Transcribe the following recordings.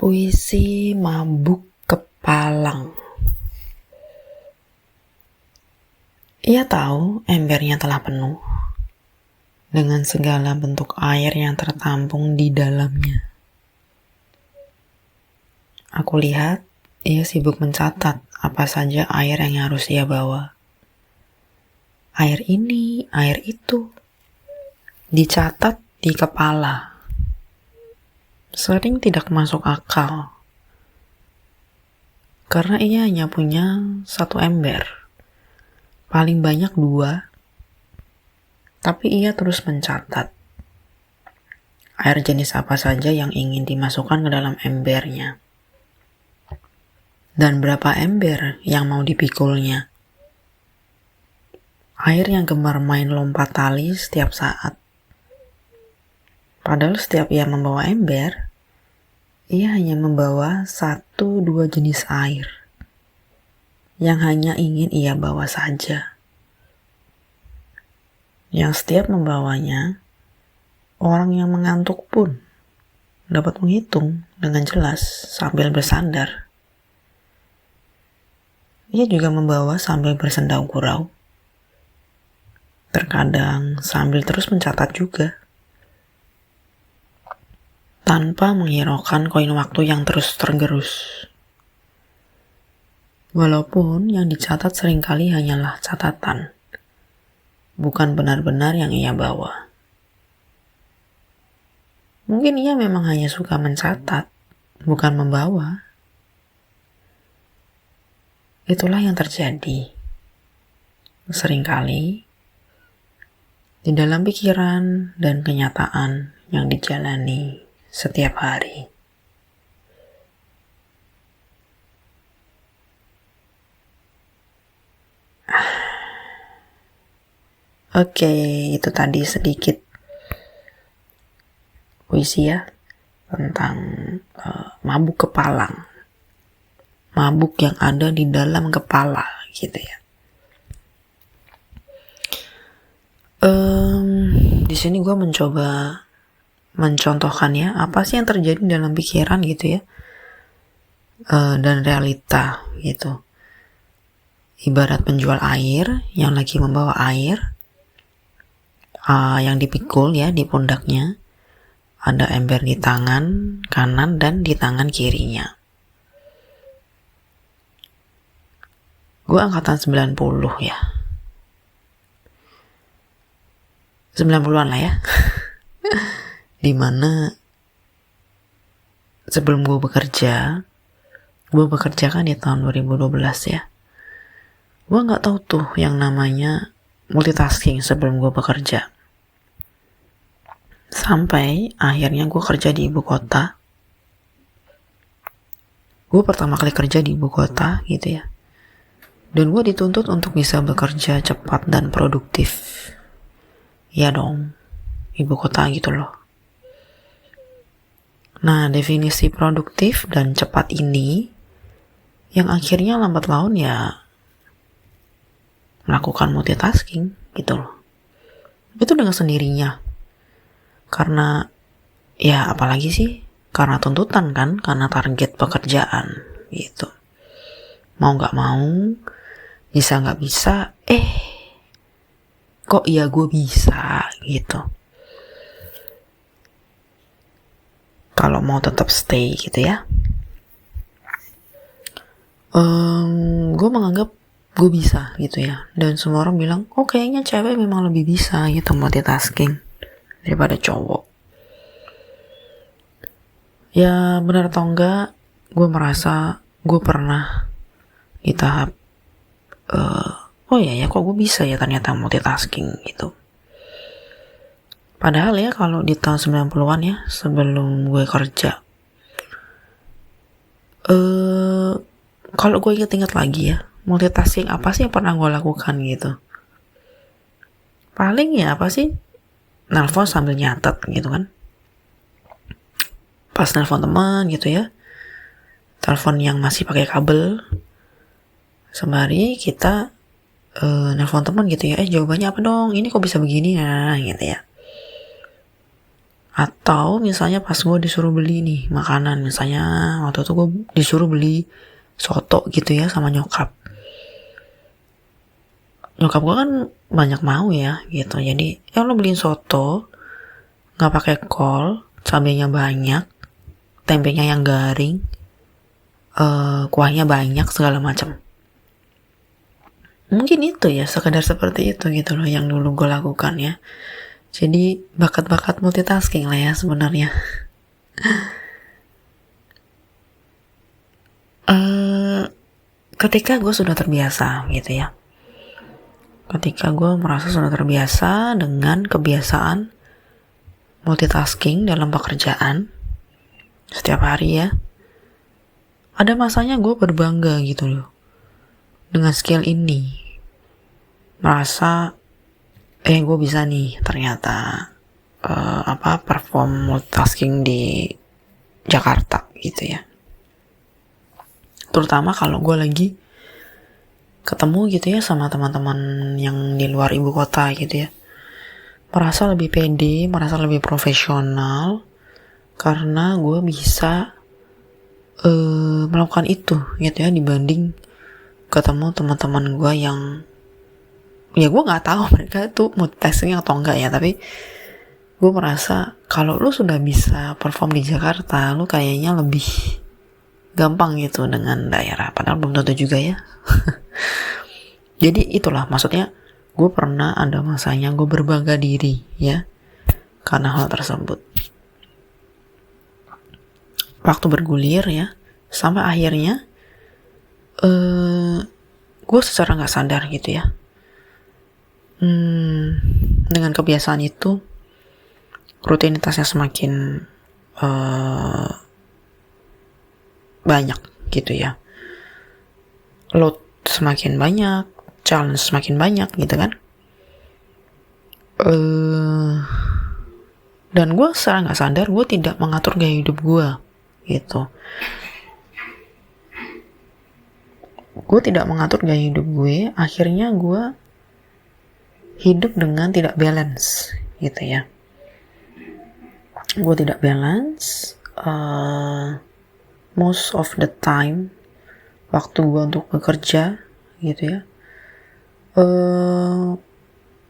Puisi Mabuk Kepalang. Ia tahu embernya telah penuh dengan segala bentuk air yang tertampung di dalamnya. Aku lihat ia sibuk mencatat apa saja air yang harus ia bawa. Air ini, air itu, dicatat di kepala. Sering tidak masuk akal, karena ia hanya punya satu ember, paling banyak 2, tapi ia terus mencatat air jenis apa saja yang ingin dimasukkan ke dalam embernya, dan berapa ember yang mau dipikulnya. Air yang gemar main lompat tali setiap saat. Padahal setiap ia membawa ember, ia hanya membawa 1-2 jenis air yang hanya ingin ia bawa saja. Yang setiap membawanya, orang yang mengantuk pun dapat menghitung dengan jelas sambil bersandar. Ia juga membawa sambil bersendau gurau. Terkadang sambil terus mencatat juga, tanpa menghiraukan koin waktu yang terus tergerus. Walaupun yang dicatat seringkali hanyalah catatan, bukan benar-benar yang ia bawa. Mungkin ia memang hanya suka mencatat, bukan membawa. Itulah yang terjadi. Seringkali di dalam pikiran dan kenyataan yang dijalani setiap hari. Oke, itu tadi sedikit puisi ya tentang mabuk kepalang. Mabuk yang ada di dalam kepala gitu ya. Di sini gue mencoba mencontohkan ya, apa sih yang terjadi dalam pikiran gitu ya, dan realita gitu. Ibarat penjual air yang lagi membawa air, yang dipikul ya di pundaknya, ada ember di tangan kanan dan di tangan kirinya. Gue angkatan 90 ya, 90-an lah ya. Dimana sebelum gue bekerja kan di tahun 2012 ya. Gue gak tahu tuh yang namanya multitasking sebelum gue bekerja. Sampai akhirnya gue kerja di ibu kota. Gue pertama kali kerja di ibu kota gitu ya. Dan gue dituntut untuk bisa bekerja cepat dan produktif. Ya dong, ibu kota gitu loh. Nah, definisi produktif dan cepat ini yang akhirnya lambat laun ya melakukan multitasking gitu loh. Itu dengan sendirinya. Karena ya apalagi sih, karena tuntutan kan, karena target pekerjaan gitu. Mau gak mau, bisa gak bisa, kok ya gue bisa gitu. Kalau mau tetap stay gitu ya. Gue menganggap gue bisa gitu ya. Dan semua orang bilang, oh kayaknya cewek memang lebih bisa gitu multitasking daripada cowok. Ya benar atau enggak, gue merasa gue pernah di tahap oh ya kok gue bisa ya ternyata multitasking gitu. Padahal ya kalau di tahun 90-an ya, sebelum gue kerja, kalau gue inget-inget lagi ya, multitasking apa sih yang pernah gue lakukan gitu. Paling ya apa sih, nelpon sambil nyatet gitu kan. Pas nelpon teman gitu ya, telepon yang masih pakai kabel, sembari kita nelpon teman gitu ya, jawabannya apa dong, ini kok bisa begini, nah gitu ya. Atau misalnya pas gue disuruh beli nih makanan, misalnya waktu itu gue disuruh beli soto gitu ya sama nyokap. Nyokap gue kan banyak mau ya gitu, jadi ya lo beliin soto nggak pakai kol, cabenya banyak, tempenya yang garing, kuahnya banyak segala macam. Mungkin itu ya, sekedar seperti itu gitu loh yang dulu gue lakukan ya. Jadi bakat-bakat multitasking lah ya sebenarnya. Ketika gue sudah terbiasa gitu ya, ketika gue merasa sudah terbiasa dengan kebiasaan multitasking dalam pekerjaan setiap hari ya, ada masanya gue berbangga gitu loh dengan skill ini, merasa gue bisa nih ternyata perform multitasking di Jakarta gitu ya. Terutama kalau gue lagi ketemu gitu ya sama teman-teman yang di luar ibu kota gitu ya, merasa lebih pede, merasa lebih profesional karena gue bisa melakukan itu gitu ya, dibanding ketemu teman-teman gue yang ya gue nggak tahu mereka tuh multitasking atau enggak ya, tapi gue merasa kalau lu sudah bisa perform di Jakarta, lu kayaknya lebih gampang gitu dengan daerah, padahal belum tentu juga ya. Jadi itulah maksudnya, gue pernah ada masanya gue berbangga diri ya karena hal tersebut. Waktu bergulir ya, sampai akhirnya gue secara nggak sadar gitu ya, dengan kebiasaan itu rutinitasnya semakin banyak gitu ya, load semakin banyak, challenge semakin banyak gitu kan. Dan gue secara nggak sadar gue tidak mengatur gaya hidup gue gitu. Gue tidak mengatur gaya hidup gue, akhirnya gue hidup dengan tidak balance gitu ya. Gue tidak balance most of the time, waktu gue untuk bekerja gitu ya.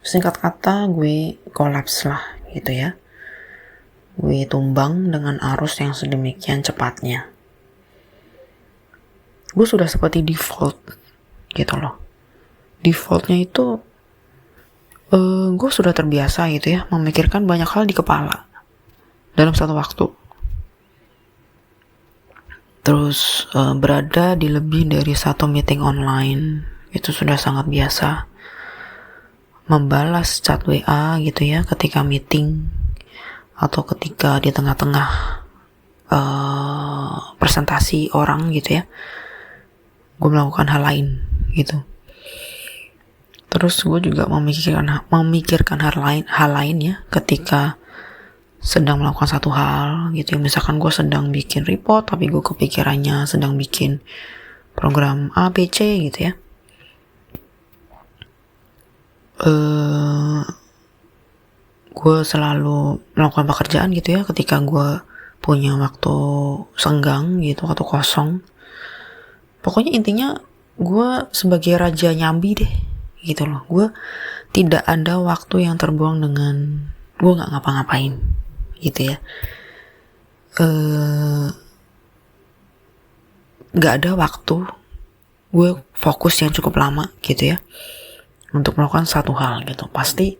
Singkat kata gue kolaps lah gitu ya. Gue tumbang dengan arus yang sedemikian cepatnya. Gue sudah seperti default gitu loh. Defaultnya itu gue sudah terbiasa gitu ya, memikirkan banyak hal di kepala dalam satu waktu. Terus berada di lebih dari satu meeting online, itu sudah sangat biasa. Membalas chat WA gitu ya ketika meeting, atau ketika di tengah-tengah presentasi orang gitu ya, gue melakukan hal lain gitu. Terus gue juga memikirkan hal lain ya ketika sedang melakukan satu hal gitu ya. Misalkan gue sedang bikin report tapi gue kepikirannya sedang bikin program A, B, C gitu ya. Gue selalu melakukan pekerjaan gitu ya ketika gue punya waktu senggang gitu, waktu kosong. Pokoknya intinya gue sebagai raja nyambi deh gitu loh. Gue tidak ada waktu yang terbuang dengan gue gak ngapa-ngapain gitu ya. Gak ada waktu gue fokus yang cukup lama gitu ya untuk melakukan satu hal gitu. Pasti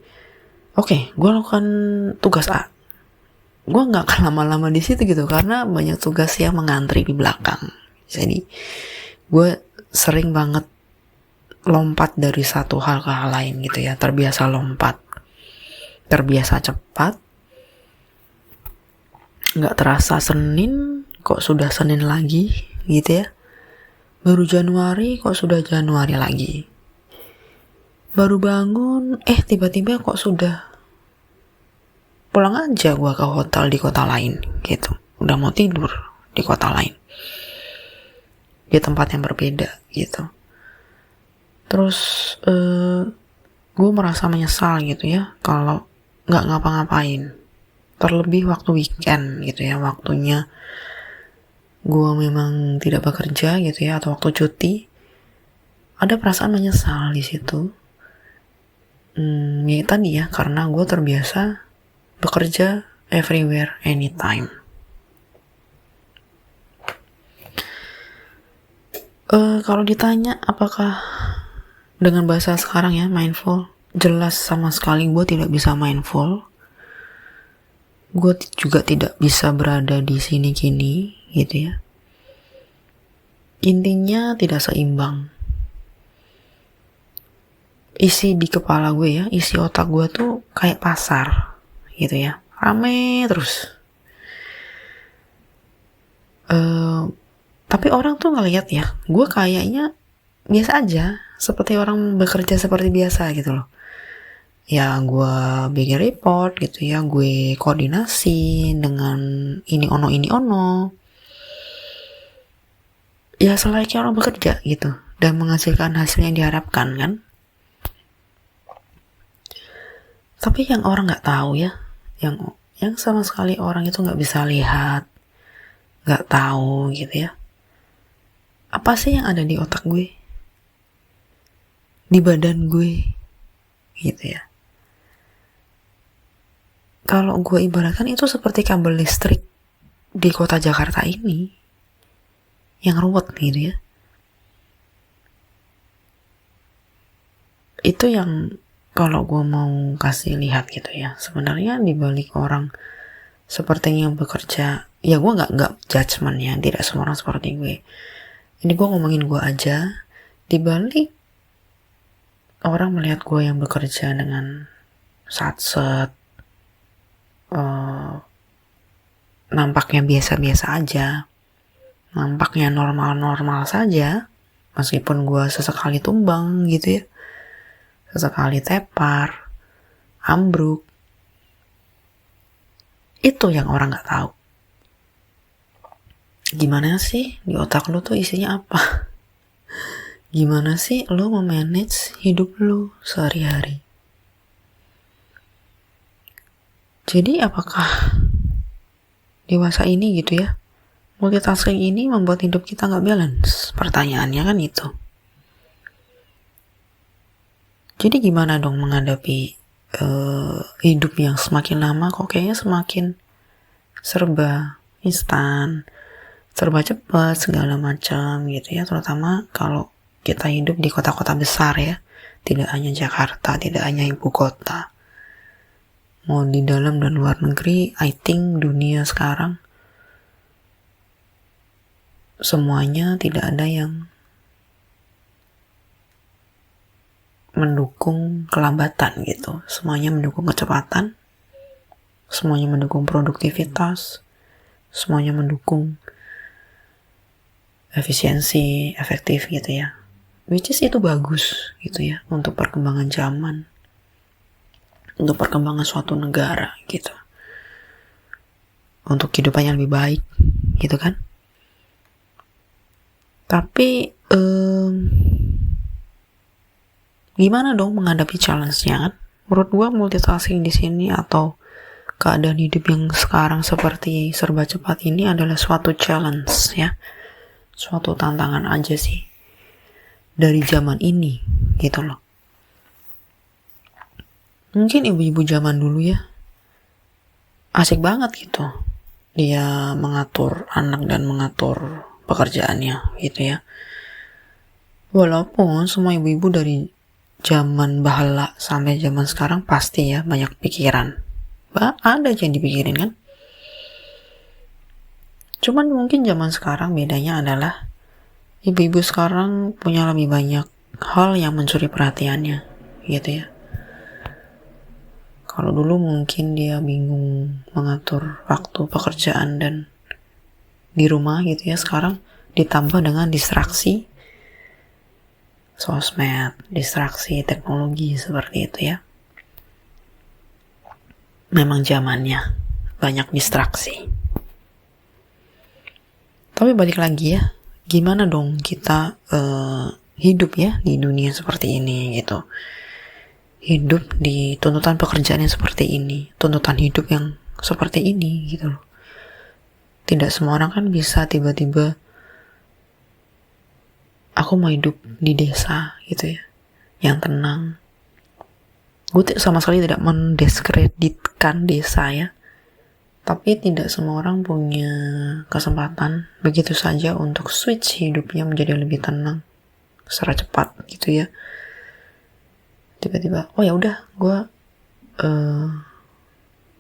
gue lakukan tugas A, gue gak akan lama-lama di situ gitu karena banyak tugas yang mengantri di belakang. Jadi gue sering banget lompat dari satu hal ke hal lain gitu ya. Terbiasa lompat, terbiasa cepat. Gak terasa Senin, kok sudah Senin lagi gitu ya. Baru Januari, kok sudah Januari lagi. Baru bangun, tiba-tiba kok sudah pulang aja gue ke hotel di kota lain gitu. Udah mau tidur di kota lain, di tempat yang berbeda gitu. Terus gue merasa menyesal gitu ya kalau gak ngapa-ngapain terlebih waktu weekend gitu ya, waktunya gue memang tidak bekerja gitu ya, atau waktu cuti, ada perasaan menyesal di situ. Ya tadi ya, karena gue terbiasa bekerja everywhere, anytime. Kalau ditanya apakah dengan bahasa sekarang ya, mindful, jelas sama sekali gue tidak bisa mindful. Gue juga tidak bisa berada di sini kini gitu ya. Intinya tidak seimbang. Isi di kepala gue ya, isi otak gue tuh kayak pasar gitu ya, rame terus. Tapi orang tuh ngeliat ya, gue kayaknya biasa aja, seperti orang bekerja seperti biasa gitu loh. Ya gue bikin report gitu ya, gue koordinasi dengan ini ono. Ya selayaknya orang bekerja gitu, dan menghasilkan hasil yang diharapkan kan. Tapi yang orang nggak tahu ya, yang sama sekali orang itu nggak bisa lihat, nggak tahu gitu ya. Apa sih yang ada di otak gue, di badan gue gitu ya. Kalau gue ibaratkan itu seperti kabel listrik di kota Jakarta ini yang ruwet gitu ya. Itu yang kalau gue mau kasih lihat gitu ya, sebenarnya di balik orang seperti yang bekerja, ya gue nggak judgement ya, tidak semua orang seperti gue. Ini gue ngomongin gue aja. Di balik orang melihat gue yang bekerja dengan satset, nampaknya biasa-biasa aja, nampaknya normal-normal saja, meskipun gue sesekali tumbang gitu ya, sesekali tepar, ambruk. Itu yang orang gak tahu. Gimana sih di otak lu tuh isinya apa? Gimana sih lu memanage hidup lu sehari-hari? Jadi apakah dewasa ini gitu ya, multitasking ini membuat hidup kita gak balance? Pertanyaannya kan itu. Jadi gimana dong menghadapi hidup yang semakin lama kok kayaknya semakin serba instan, serba cepat, segala macam gitu ya. Terutama kalau kita hidup di kota-kota besar ya, tidak hanya Jakarta, tidak hanya ibu kota. Mau di dalam dan luar negeri, I think dunia sekarang semuanya tidak ada yang mendukung kelambatan gitu. Semuanya mendukung kecepatan, semuanya mendukung produktivitas, semuanya mendukung efisiensi, efektif gitu ya. Which is itu bagus gitu ya, untuk perkembangan zaman, untuk perkembangan suatu negara gitu, untuk kehidupan yang lebih baik gitu kan. Tapi gimana dong menghadapi challenge-nya kan? Menurut gue multitasking di sini atau keadaan hidup yang sekarang seperti serba cepat ini adalah suatu challenge ya, suatu tantangan aja sih dari zaman ini gitu loh. Mungkin ibu-ibu zaman dulu ya asik banget gitu, dia mengatur anak dan mengatur pekerjaannya gitu ya. Walaupun semua ibu-ibu dari zaman bahala sampai zaman sekarang pasti ya banyak pikiran, ada aja yang dipikirin kan. Cuman mungkin zaman sekarang bedanya adalah ibu-ibu sekarang punya lebih banyak hal yang mencuri perhatiannya gitu ya. Kalau dulu mungkin dia bingung mengatur waktu pekerjaan dan di rumah gitu ya, sekarang ditambah dengan distraksi sosmed, distraksi teknologi seperti itu ya. Memang zamannya banyak distraksi. Tapi balik lagi ya, gimana dong kita hidup ya di dunia seperti ini gitu. Hidup di tuntutan pekerjaan yang seperti ini, tuntutan hidup yang seperti ini gitu loh. Tidak semua orang kan bisa tiba-tiba aku mau hidup di desa gitu ya, yang tenang. Gue sama sekali tidak mendiskreditkan desa ya, tapi tidak semua orang punya kesempatan begitu saja untuk switch hidupnya menjadi lebih tenang secara cepat gitu ya. Tiba-tiba, oh ya udah, gue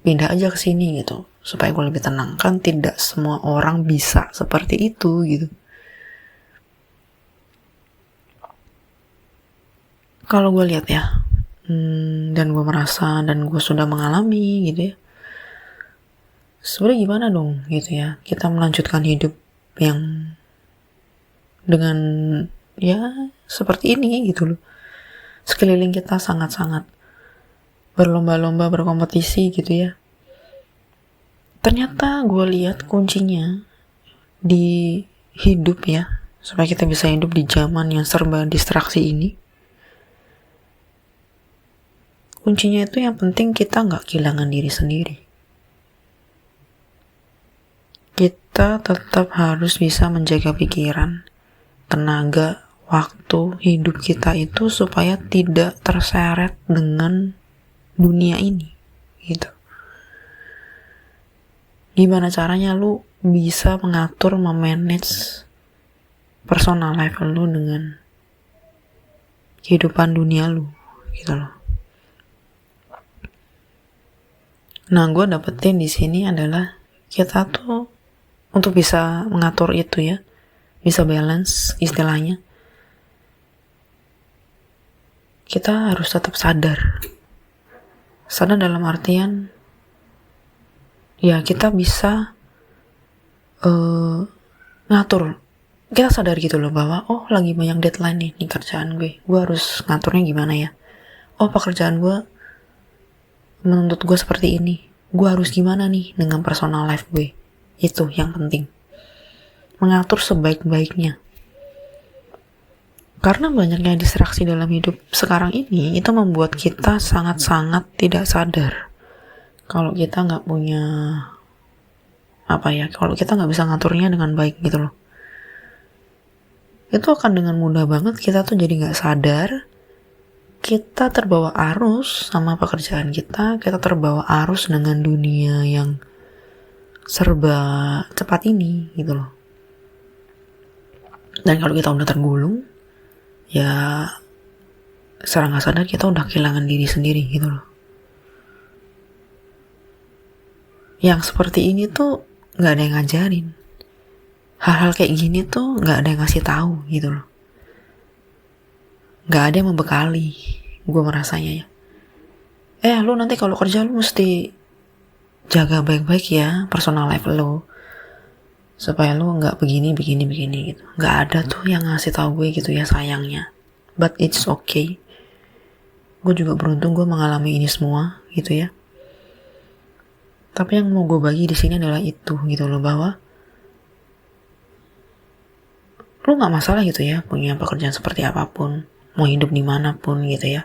pindah aja ke sini gitu supaya gue lebih tenang. Kan tidak semua orang bisa seperti itu gitu. Kalau gue lihat ya, dan gue merasa dan gue sudah mengalami gitu ya, sebenarnya gimana dong gitu ya kita melanjutkan hidup yang dengan ya seperti ini gitu loh. Sekeliling kita sangat-sangat berlomba-lomba, berkompetisi gitu ya. Ternyata gue lihat kuncinya di hidup ya, supaya kita bisa hidup di zaman yang serba distraksi ini. Kuncinya itu yang penting kita gak kehilangan diri sendiri. Kita tetap harus bisa menjaga pikiran, tenaga, waktu, hidup kita itu supaya tidak terseret dengan dunia ini gitu. Gimana caranya lu bisa mengatur, memanage personal life lu dengan kehidupan dunia lu gitu loh. Nah, gue dapetin di sini adalah kita tuh untuk bisa mengatur itu ya, bisa balance istilahnya. Kita harus tetap sadar. Sadar dalam artian ya kita bisa ngatur. Kita sadar gitu loh bahwa oh lagi banyak deadline nih di kerjaan gue harus ngaturnya gimana ya. Oh pekerjaan gue menuntut gue seperti ini, gue harus gimana nih dengan personal life gue. Itu yang penting, mengatur sebaik-baiknya. Karena banyaknya distraksi dalam hidup sekarang ini, itu membuat kita sangat-sangat tidak sadar kalau kita gak punya kalau kita gak bisa ngaturnya dengan baik gitu loh. Itu akan dengan mudah banget kita tuh jadi gak sadar, kita terbawa arus sama pekerjaan kita terbawa arus dengan dunia yang serba cepat ini gitu loh. Dan kalau kita udah tergulung, ya secara gak sadar kita udah kehilangan diri sendiri gitu loh. Yang seperti ini tuh gak ada yang ngajarin. Hal-hal kayak gini tuh gak ada yang ngasih tahu gitu loh. Gak ada yang membekali, gue merasanya ya. Lu nanti kalau kerja lu mesti jaga baik-baik ya personal life lu, supaya lu gak begini gitu. Gak ada tuh yang ngasih tahu gue gitu ya, sayangnya. But it's okay. Gue juga beruntung gue mengalami ini semua gitu ya. Tapi yang mau gue bagi di sini adalah itu gitu loh, bahwa lu gak masalah gitu ya punya pekerjaan seperti apapun, mau hidup dimanapun gitu ya,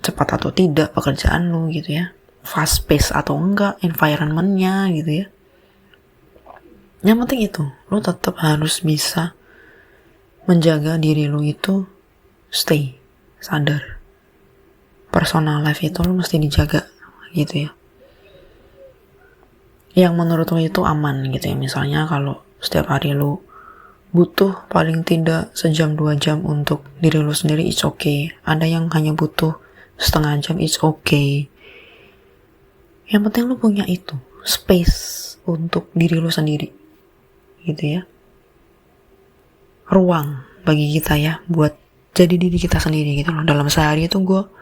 cepat atau tidak pekerjaan lu gitu ya, fast pace atau enggak environmentnya gitu ya. Yang penting itu lu tetap harus bisa menjaga diri lu itu stay sadar. Personal life itu lu mesti dijaga gitu ya, yang menurut lu itu aman gitu ya. Misalnya kalau setiap hari lu butuh paling tidak sejam 2 jam untuk diri lu sendiri, it's okay. Ada yang hanya butuh setengah jam, it's okay. Yang penting lu punya itu space untuk diri lu sendiri gitu ya, ruang bagi kita ya buat jadi diri kita sendiri gitu loh. Dalam sehari itu gue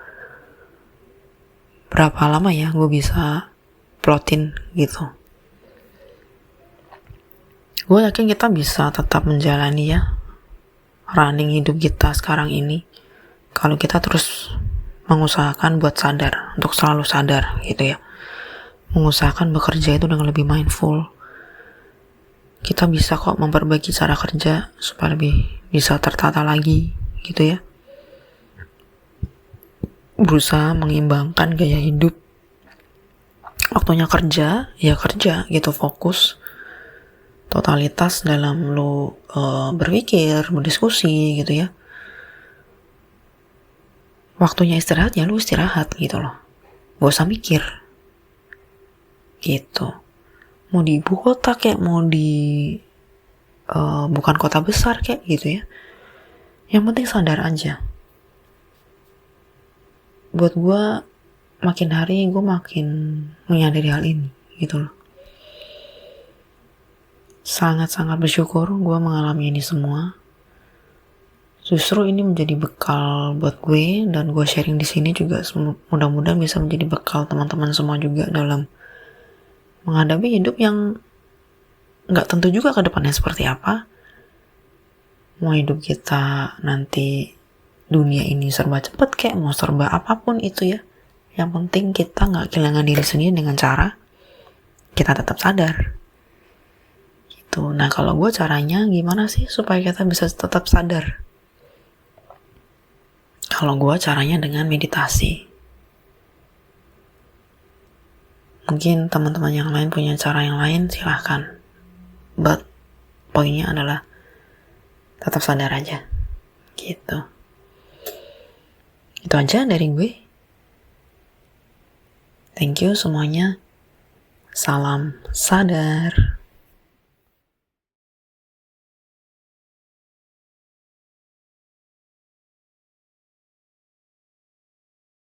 berapa lama ya gue bisa plotin gitu. Gue yakin kita bisa tetap menjalani ya running hidup kita sekarang ini kalau kita terus mengusahakan buat sadar, untuk selalu sadar gitu ya. Mengusahakan bekerja itu dengan lebih mindful. Kita bisa kok memperbaiki cara kerja supaya lebih bisa tertata lagi gitu ya. Berusaha mengimbangkan gaya hidup Waktunya kerja, ya kerja gitu, fokus totalitas dalam lo berpikir, berdiskusi gitu ya. Waktunya istirahat ya lu istirahat gitu loh, gak usah mikir gitu. Mau di ibu kota kayak mau di bukan kota besar kayak gitu ya, yang penting sadar aja. Buat gue makin hari gue makin menyadari hal ini gitu loh. Sangat-sangat bersyukur gue mengalami ini semua. Justru ini menjadi bekal buat gue, dan gue sharing di sini juga mudah-mudahan bisa menjadi bekal teman-teman semua juga dalam menghadapi hidup yang nggak tentu juga ke depannya seperti apa. Mau hidup kita nanti dunia ini serba cepet kayak mau serba apapun itu ya, yang penting kita nggak kehilangan diri sendiri dengan cara kita tetap sadar gitu. Nah kalau gue caranya gimana sih supaya kita bisa tetap sadar? Kalau gue caranya dengan meditasi. Mungkin teman-teman yang lain punya cara yang lain, silahkan. But poinnya adalah tetap sadar aja gitu. Itu aja dari gue. Thank you semuanya. Salam sadar.